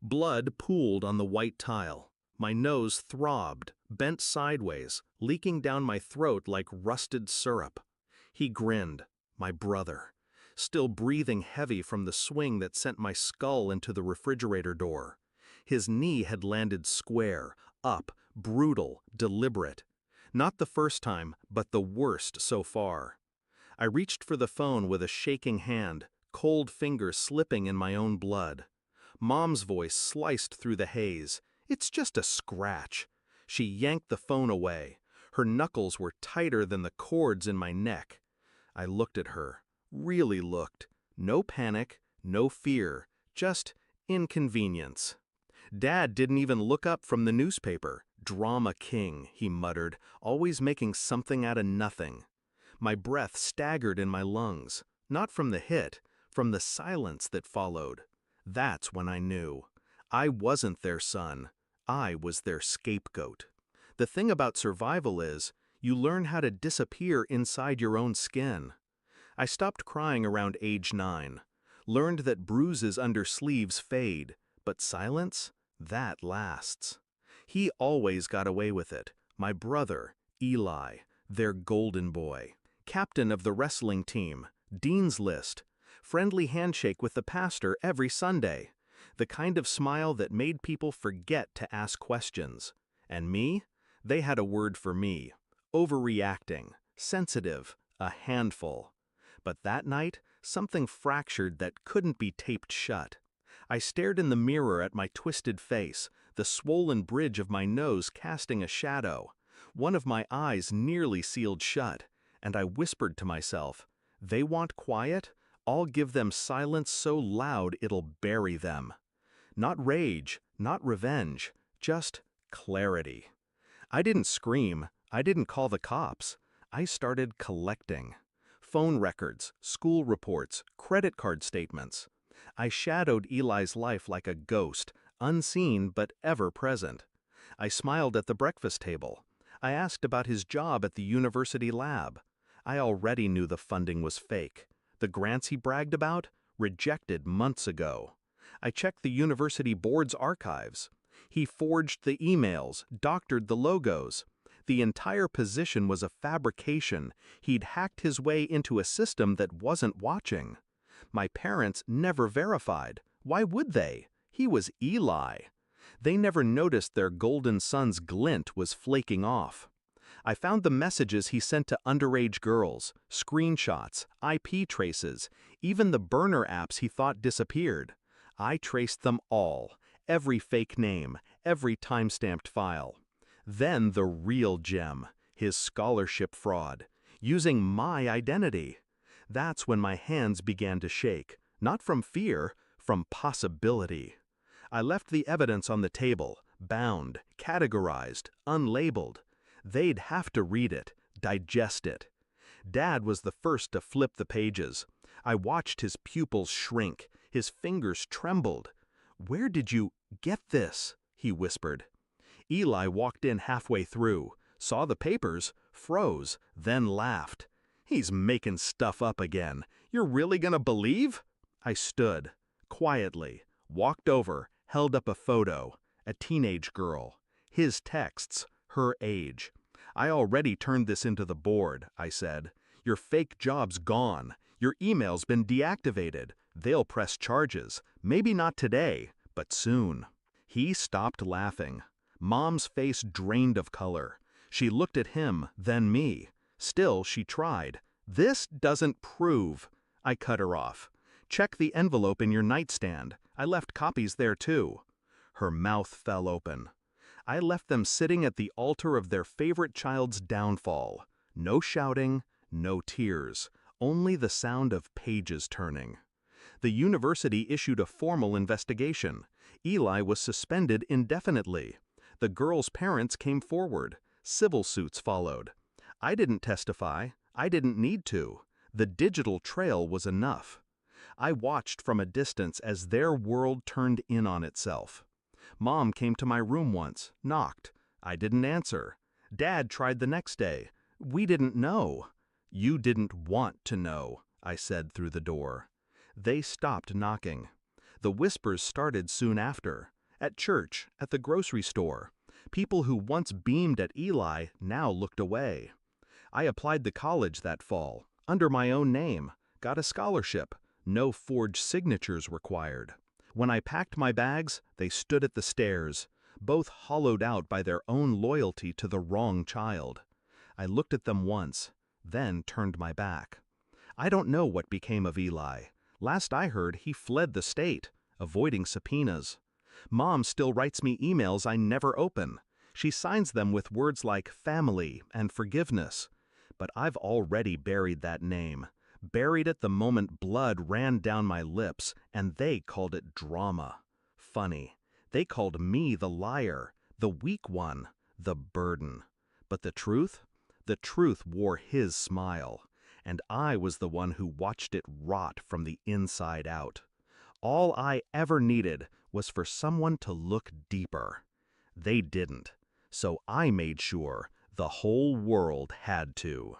Blood pooled on the white tile. My nose throbbed, bent sideways, leaking down my throat like rusted syrup. He grinned, my brother, still breathing heavy from the swing that sent my skull into the refrigerator door. His knee had landed square, up, brutal, deliberate. Not the first time, but the worst so far. I reached for the phone with a shaking hand, cold fingers slipping in my own blood. Mom's voice sliced through the haze. "It's just a scratch." She yanked the phone away. Her knuckles were tighter than the cords in my neck. I looked at her, really looked. No panic, no fear, just inconvenience. Dad didn't even look up from the newspaper. "Drama king," he muttered, always making something out of nothing. My breath staggered in my lungs, not from the hit, from the silence that followed. That's when I knew. I wasn't their son. I was their scapegoat. The thing about survival is, you learn how to disappear inside your own skin. I stopped crying around age 9. Learned that bruises under sleeves fade, but silence? That lasts. He always got away with it. My brother, Eli, their golden boy. Captain of the wrestling team, Dean's List, friendly handshake with the pastor every Sunday, the kind of smile that made people forget to ask questions. And me? They had a word for me. Overreacting, sensitive, a handful. But that night, something fractured that couldn't be taped shut. I stared in the mirror at my twisted face, the swollen bridge of my nose casting a shadow. One of my eyes nearly sealed shut. And I whispered to myself, "They want quiet? I'll give them silence so loud it'll bury them." Not rage, not revenge, just clarity. I didn't scream, I didn't call the cops. I started collecting. Phone records, school reports, credit card statements. I shadowed Eli's life like a ghost, unseen but ever present. I smiled at the breakfast table. I asked about his job at the university lab. I already knew the funding was fake. The grants he bragged about? Rejected months ago. I checked the university board's archives. He forged the emails, doctored the logos. The entire position was a fabrication. He'd hacked his way into a system that wasn't watching. My parents never verified. Why would they? He was Eli. They never noticed their golden son's glint was flaking off. I found the messages he sent to underage girls, screenshots, IP traces, even the burner apps he thought disappeared. I traced them all, every fake name, every time-stamped file. Then the real gem, his scholarship fraud, using my identity. That's when my hands began to shake, not from fear, from possibility. I left the evidence on the table, bound, categorized, unlabeled. They'd have to read it, digest it. Dad was the first to flip the pages. I watched his pupils shrink, his fingers trembled. "Where did you get this?" he whispered. Eli walked in halfway through, saw the papers, froze, then laughed. "He's making stuff up again. You're really gonna believe?" I stood, quietly, walked over, held up a photo, a teenage girl. His texts, her age. "I already turned this into the board," I said. "Your fake job's gone. Your email's been deactivated. They'll press charges. Maybe not today, but soon." He stopped laughing. Mom's face drained of color. She looked at him, then me. Still, she tried. "This doesn't prove." I cut her off. "Check the envelope in your nightstand. I left copies there too." Her mouth fell open. I left them sitting at the altar of their favorite child's downfall. No shouting, no tears, only the sound of pages turning. The university issued a formal investigation. Eli was suspended indefinitely. The girl's parents came forward. Civil suits followed. I didn't testify. I didn't need to. The digital trail was enough. I watched from a distance as their world turned in on itself. Mom came to my room once, knocked. I didn't answer. Dad tried the next day. "We didn't know." "You didn't want to know," I said through the door. They stopped knocking. The whispers started soon after. At church, at the grocery store. People who once beamed at Eli now looked away. I applied to college that fall, under my own name, got a scholarship, no forged signatures required. When I packed my bags, they stood at the stairs, both hollowed out by their own loyalty to the wrong child. I looked at them once, then turned my back. I don't know what became of Eli. Last I heard, he fled the state, avoiding subpoenas. Mom still writes me emails I never open. She signs them with words like family and forgiveness. But I've already buried that name. Buried it the moment blood ran down my lips, and they called it drama. Funny. They called me the liar, the weak one, the burden. But the truth? The truth wore his smile, and I was the one who watched it rot from the inside out. All I ever needed was for someone to look deeper. They didn't, so I made sure the whole world had to.